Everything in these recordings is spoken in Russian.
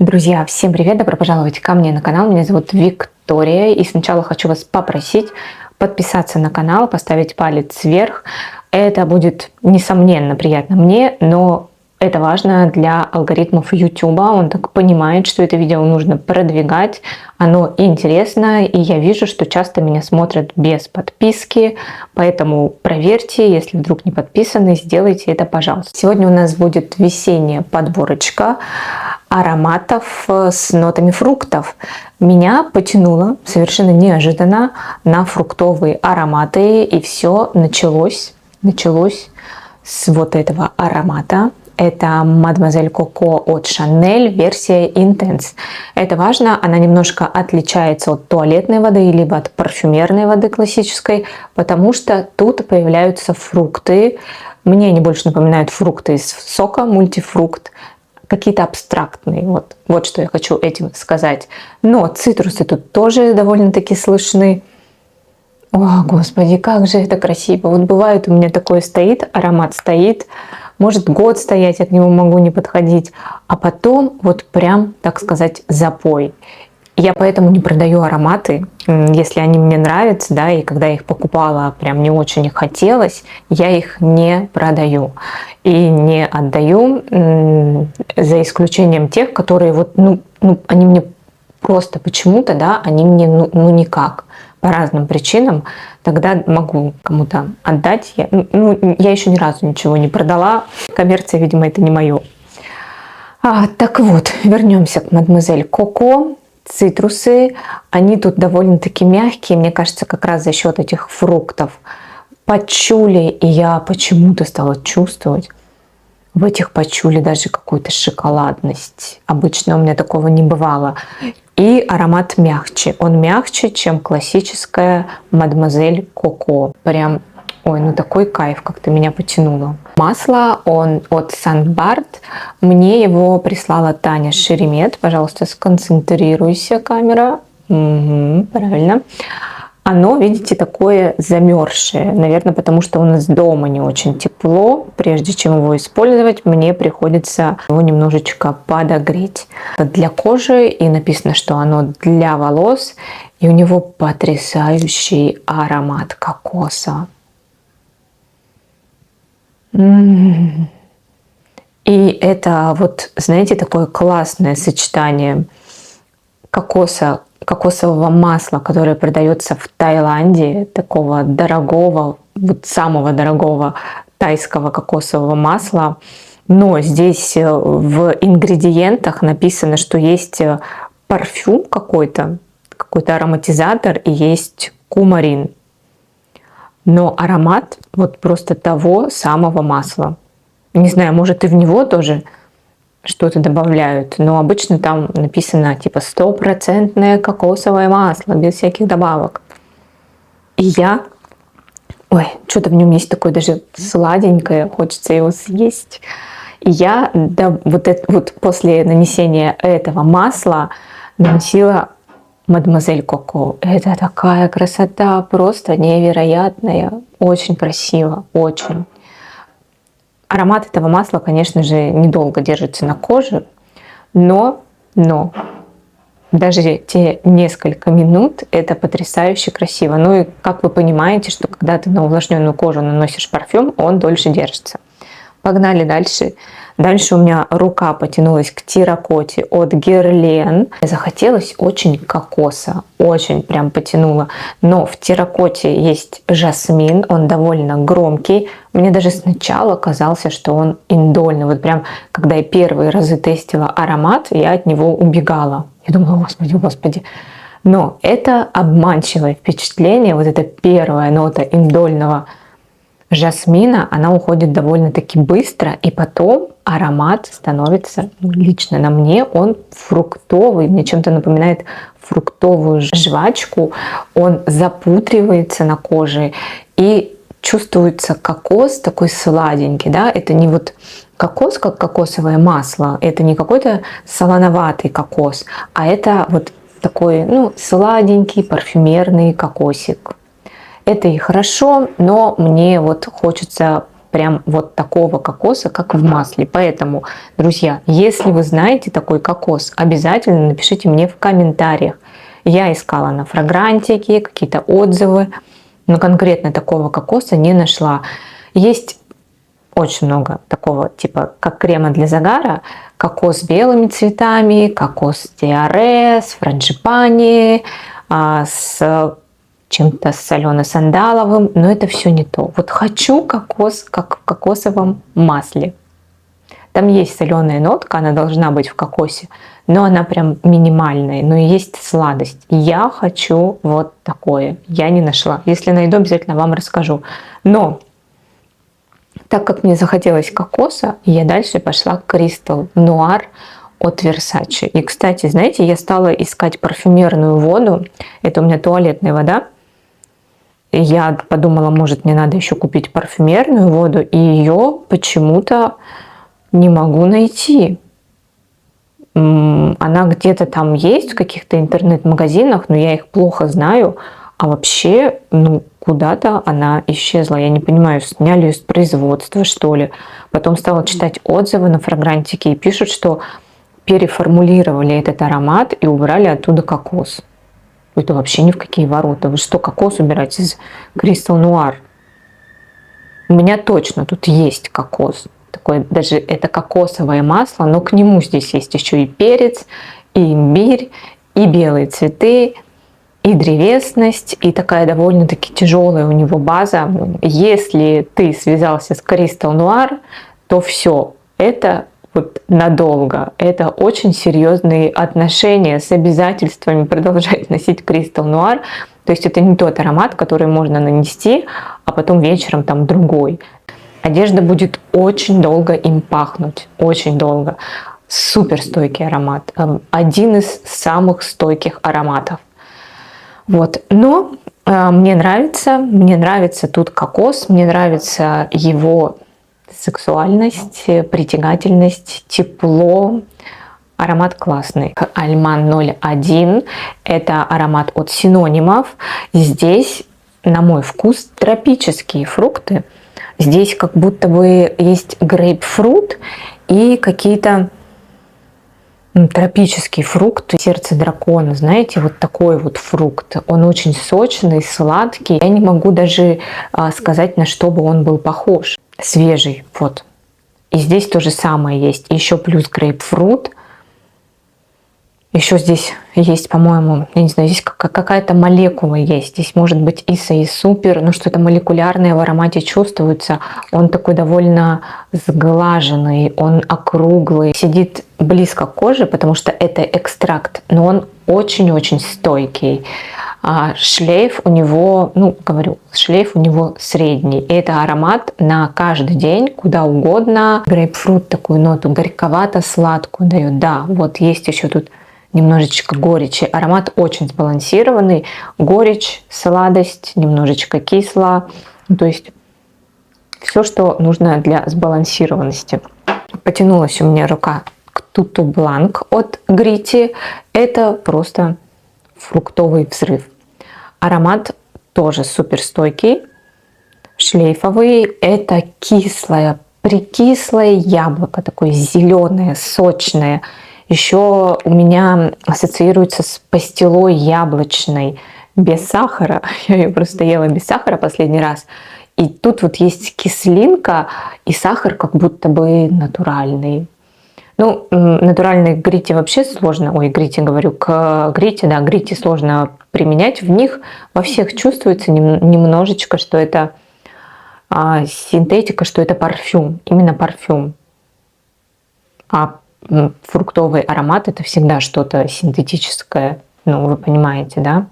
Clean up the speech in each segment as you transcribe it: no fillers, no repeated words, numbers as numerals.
Друзья, всем привет! Добро пожаловать ко мне на канал. Меня зовут Виктория. И сначала хочу вас попросить подписаться на канал, поставить палец вверх. Это будет, несомненно, приятно мне, но это важно для алгоритмов YouTube. Он так понимает, что это видео нужно продвигать. Оно интересно, и я вижу, что часто меня смотрят без подписки. Поэтому проверьте, если вдруг не подписаны, сделайте это, пожалуйста. Сегодня у нас будет весенняя подборочка ароматов с нотами фруктов. Меня потянуло совершенно неожиданно на фруктовые ароматы, и все началось с вот этого аромата. Это Мадемуазель Коко от Шанель, версия Intense. Это важно, она немножко отличается от туалетной воды, либо от парфюмерной воды классической, потому что тут появляются фрукты. Мне они больше напоминают фрукты из сока, мультифрукт, какие-то абстрактные. Вот что я хочу этим сказать. Но цитрусы тут тоже довольно-таки слышны. О, господи, как же это красиво. Вот бывает у меня такое стоит, аромат стоит, может год стоять, я к нему могу не подходить, а потом вот прям, так сказать, запой. Я поэтому не продаю ароматы, если они мне нравятся, да, и когда я их покупала, прям не очень их хотелось, я их не продаю и не отдаю, за исключением тех, которые вот, они мне просто почему-то, да, они мне, никак, по разным причинам, тогда могу кому-то отдать. Я еще ни разу ничего не продала, коммерция, видимо, это не мое. Так вот, вернемся к Мадемуазель Коко. Цитрусы, они тут довольно-таки мягкие, мне кажется, как раз за счет этих фруктов. Пачули, и я почему-то стала чувствовать в этих пачули даже какую-то шоколадность. Обычно у меня такого не бывало. И аромат мягче. Он мягче, чем классическая Мадемуазель Коко. Прям, ой, такой кайф, как-то меня потянуло. Масло, он от Сандбард. Мне его прислала Таня Шеремет. Пожалуйста, сконцентрируйся, камера. Угу, правильно. Оно, видите, такое замерзшее. Наверное, потому что у нас дома не очень тепло. Прежде чем его использовать, мне приходится его немножечко подогреть. Это для кожи, и написано, что оно для волос. И у него потрясающий аромат кокоса. И это вот, знаете, такое классное сочетание кокосового масла, которое продается в Таиланде, такого дорогого, вот самого дорогого тайского кокосового масла. Но здесь в ингредиентах написано, что есть парфюм какой-то ароматизатор и есть кумарин. Но аромат вот просто того самого масла. Не знаю, может и в него тоже что-то добавляют, но обычно там написано типа 100% кокосовое масло, без всяких добавок. И что-то в нем есть такое даже сладенькое, хочется его съесть. И я вот после нанесения этого масла наносила Мадемуазель Коко. Это такая красота, просто невероятная, очень красиво, очень. Аромат этого масла, конечно же, недолго держится на коже, но даже те несколько минут это потрясающе красиво. Ну и как вы понимаете, что когда ты на увлажненную кожу наносишь парфюм, он дольше держится. Погнали дальше. Дальше у меня рука потянулась к терракоте от Guerlain. Захотелось очень кокоса, очень прям потянуло. Но в терракоте есть жасмин, он довольно громкий. Мне даже сначала казался, что он индольный. Вот прям, когда я первые разы тестила аромат, я от него убегала. Я думала, господи. Но это обманчивое впечатление. Вот эта первая нота индольного жасмина, она уходит довольно-таки быстро, и потом аромат становится, лично на мне, он фруктовый, мне чем-то напоминает фруктовую жвачку, он запутривается на коже, и чувствуется кокос такой сладенький, да, это не вот кокос, как кокосовое масло, это не какой-то солоноватый кокос, а это вот такой, сладенький парфюмерный кокосик. Это и хорошо, но мне вот хочется прям вот такого кокоса, как в масле. Поэтому, друзья, если вы знаете такой кокос, обязательно напишите мне в комментариях. Я искала на Фрагрантике какие-то отзывы, но конкретно такого кокоса не нашла. Есть очень много такого типа, как крема для загара, кокос с белыми цветами, кокос диаре, с франджипани, с чем-то солено-сандаловым, но это все не то. Вот хочу кокос, как в кокосовом масле. Там есть соленая нотка, она должна быть в кокосе, но она прям минимальная, но есть сладость. Я хочу вот такое. Я не нашла. Если найду, обязательно вам расскажу. Но так как мне захотелось кокоса, я дальше пошла к Crystal Noir от Versace. И, кстати, знаете, я стала искать парфюмерную воду. Это у меня туалетная вода. И я подумала, может, мне надо еще купить парфюмерную воду. И ее почему-то не могу найти. Она где-то там есть в каких-то интернет-магазинах, но я их плохо знаю. А вообще, куда-то она исчезла. Я не понимаю, сняли ее с производства, что ли. Потом стала читать отзывы на Фрагрантике и пишут, что переформулировали этот аромат и убрали оттуда кокос. Это вообще ни в какие ворота. Вы что, кокос убирать из Crystal Noir? У меня точно тут есть кокос. Такое, даже это кокосовое масло, но к нему здесь есть еще и перец, и имбирь, и белые цветы, и древесность, и такая довольно-таки тяжелая у него база. Если ты связался с Crystal Noir, то все, это вот надолго. Это очень серьезные отношения с обязательствами продолжать носить Crystal Noir. То есть это не тот аромат, который можно нанести, а потом вечером там другой. Одежда будет очень долго им пахнуть, очень долго. Супер стойкий аромат. Один из самых стойких ароматов. Вот. Но мне нравится тут кокос, мне нравится его сексуальность, притягательность, тепло. Аромат классный. Альман 01. Это аромат от Синонимов. Здесь, на мой вкус, тропические фрукты. Здесь как будто бы есть грейпфрут и какие-то тропические фрукты. Сердце дракона, знаете, вот такой вот фрукт. Он очень сочный, сладкий. Я не могу даже сказать, на что бы он был похож. Свежий, вот. И здесь то же самое есть. Еще плюс грейпфрут. Еще здесь есть, по-моему, я не знаю, здесь какая-то молекула есть. Здесь может быть Иса и Супер, но что-то молекулярное в аромате чувствуется. Он такой довольно сглаженный, он округлый, сидит близко к коже, потому что это экстракт, но он очень-очень стойкий. Шлейф у него, шлейф у него средний. И это аромат на каждый день, куда угодно. Грейпфрут такую ноту горьковато-сладкую дает. Да, вот есть еще тут немножечко горечи. Аромат очень сбалансированный. Горечь, сладость, немножечко кисло. То есть все, что нужно для сбалансированности. Потянулась у меня рука к Туту Бланк от Грити. Это просто фруктовый взрыв. Аромат тоже супер стойкий, шлейфовый. Это кислое, прикислое яблоко, такое зеленое, сочное. Еще у меня ассоциируется с пастилой яблочной, без сахара. Я ее просто ела без сахара последний раз. И тут вот есть кислинка, и сахар как будто бы натуральный. Натуральные Грити вообще сложно. К Грити сложно применять. В них во всех чувствуется немножечко, что это синтетика, что это парфюм. Именно парфюм. А фруктовый аромат — это всегда что-то синтетическое. Вы понимаете, да?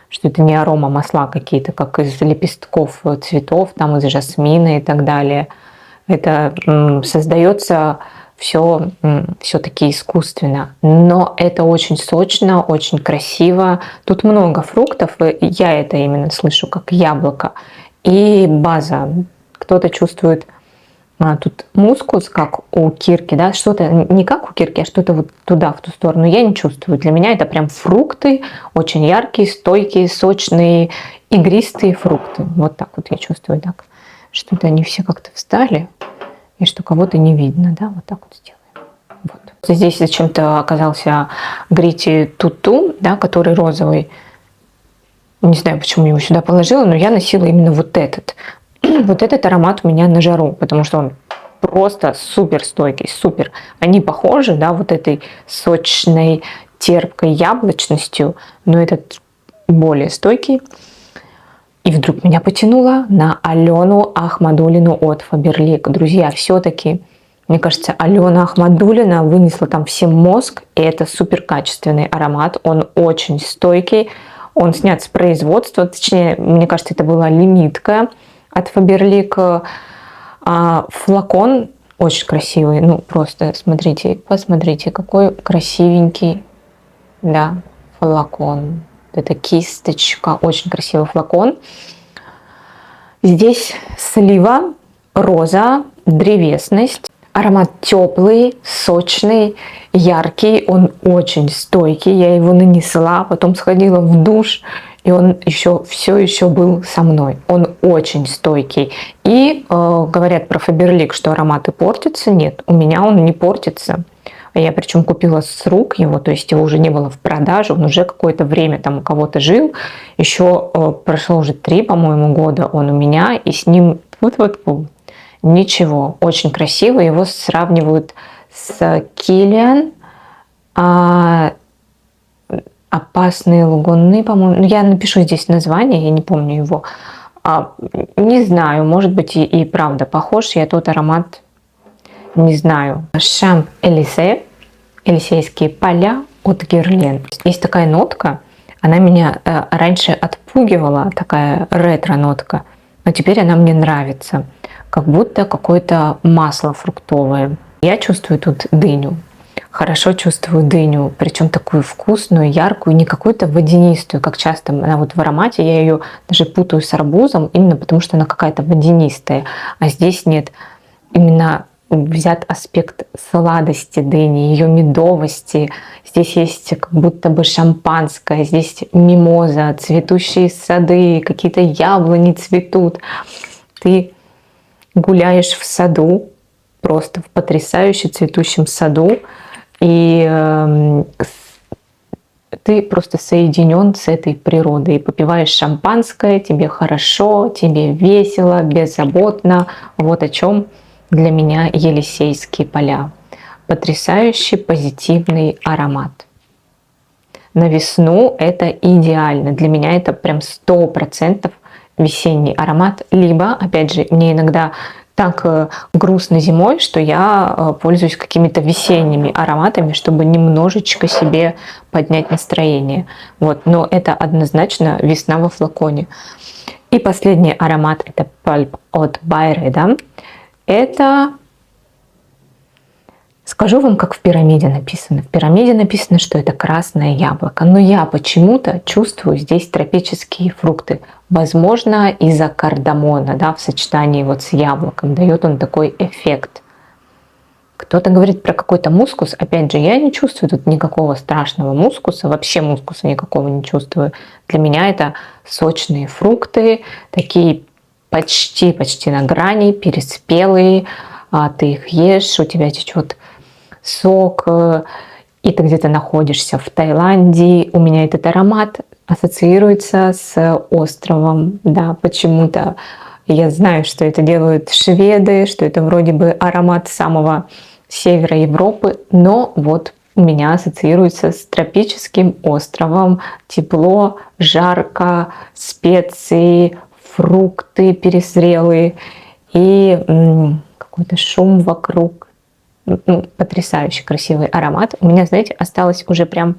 Что это не арома масла какие-то, как из лепестков цветов, там из жасмина и так далее. Это создается все-таки искусственно. Но это очень сочно, очень красиво. Тут много фруктов, и я это именно слышу как яблоко. И база. Кто-то чувствует тут мускус, как у кирки, да, что-то не как у кирки, а что-то вот туда, в ту сторону. Я не чувствую. Для меня это прям фрукты, очень яркие, стойкие, сочные, игристые фрукты. Вот так вот я чувствую так. Что-то они все как-то встали, и что кого-то не видно, да, вот так вот сделаем. Вот. Здесь зачем-то оказался Грити Туту, да, который розовый. Не знаю, почему я его сюда положила, но я носила именно вот этот. Вот этот аромат у меня на жару, потому что он просто супер стойкий, супер. Они похожи, да, вот этой сочной, терпкой яблочностью, но этот более стойкий. И вдруг меня потянуло на Алену Ахмадулину от Faberlic. Друзья, все-таки, мне кажется, Алена Ахмадулина вынесла там всем мозг, и это супер качественный аромат, он очень стойкий, он снят с производства, точнее, мне кажется, это была лимитка от Faberlic. Флакон очень красивый, ну просто смотрите, посмотрите, какой красивенький, да, флакон. Это кисточка, очень красивый флакон. Здесь слива, роза, древесность. Аромат теплый, сочный, яркий, он очень стойкий. Я его нанесла, потом сходила в душ, и он все еще был со мной. Он очень стойкий. И говорят про Faberlic, что ароматы портятся. Нет, у меня он не портится. Я причем купила с рук его, то есть его уже не было в продаже, он уже какое-то время там у кого-то жил. Еще прошло уже 3, по-моему, года он у меня, и с ним вот ничего. Очень красиво. Его сравнивают с Киллиан. Опасные лугуны, по-моему. Я напишу здесь название, я не помню его. Не знаю, может быть и правда похож. Я тот аромат не знаю. Шамп-Элисе, Елисейские поля от Герлен. Есть такая нотка, она меня раньше отпугивала, такая ретро-нотка, но теперь она мне нравится. Как будто какое-то масло фруктовое. Я чувствую тут дыню. Хорошо чувствую дыню, причем такую вкусную, яркую, не какую-то водянистую, как часто она вот в аромате, я ее даже путаю с арбузом, именно потому что она какая-то водянистая, а здесь нет, именно взят аспект сладости дыни, ее медовости. Здесь есть как будто бы шампанское, здесь мимоза, цветущие сады, какие-то яблони цветут. Ты гуляешь в саду, просто в потрясающе цветущем саду, и ты просто соединен с этой природой. И попиваешь шампанское, тебе хорошо, тебе весело, беззаботно. Вот о чем для меня Елисейские поля. Потрясающий позитивный аромат. На весну это идеально. Для меня это прям 100% весенний аромат. Либо, опять же, мне иногда так грустно зимой, что я пользуюсь какими-то весенними ароматами, чтобы немножечко себе поднять настроение. Вот. Но это однозначно весна во флаконе. И последний аромат это Pulp от Byredo. Это, скажу вам, как в пирамиде написано. В пирамиде написано, что это красное яблоко. Но я почему-то чувствую здесь тропические фрукты. Возможно, из-за кардамона, да, в сочетании вот с яблоком. Дает он такой эффект. Кто-то говорит про какой-то мускус. Опять же, я не чувствую тут никакого страшного мускуса. Вообще мускуса никакого не чувствую. Для меня это сочные фрукты, такие почти на грани, переспелые, ты их ешь, у тебя течет сок, и ты где-то находишься в Таиланде. У меня этот аромат ассоциируется с островом, да, почему-то. Я знаю, что это делают шведы, что это вроде бы аромат самого севера Европы, но вот у меня ассоциируется с тропическим островом, тепло, жарко, специи, фрукты перезрелые и какой-то шум вокруг. Ну, потрясающий красивый аромат. У меня, знаете, осталось уже прям,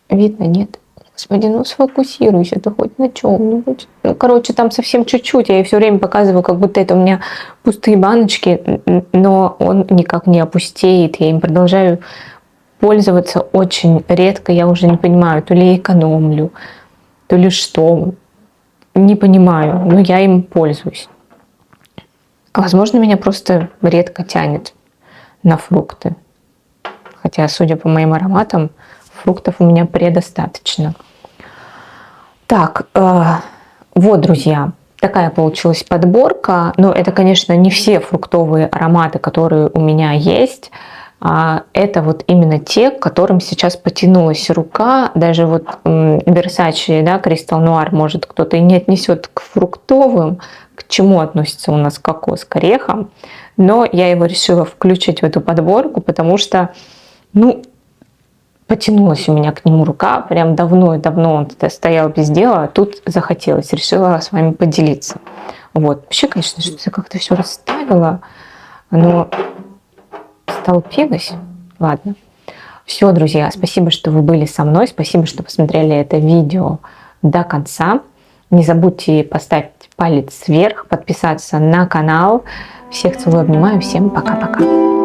видно, нет? Господи, сфокусируйся ты хоть на чем-нибудь. Короче, там совсем чуть-чуть. Я ей все время показываю, как будто это у меня пустые баночки, но он никак не опустеет. Я им продолжаю пользоваться очень редко. Я уже не понимаю, то ли экономлю, то ли что. Не понимаю, но я им пользуюсь. Возможно, меня просто редко тянет на фрукты. Хотя, судя по моим ароматам, фруктов у меня предостаточно. Так, вот, друзья, такая получилась подборка. Но это, конечно, не все фруктовые ароматы, которые у меня есть. Это вот именно те, к которым сейчас потянулась рука. Даже вот Versace, да, Crystal Noir, может, кто-то и не отнесет к фруктовым, к чему относится у нас кокос, к орехам. Но я его решила включить в эту подборку, потому что, ну, потянулась у меня к нему рука. Прям давно он стоял без дела, а тут захотелось. Решила с вами поделиться. Вот. Вообще, конечно, что-то как-то все расставила. Но столпилась. Ладно. Все, друзья, спасибо, что вы были со мной. Спасибо, что посмотрели это видео до конца. Не забудьте поставить палец вверх, подписаться на канал. Всех целую, обнимаю. Всем пока-пока.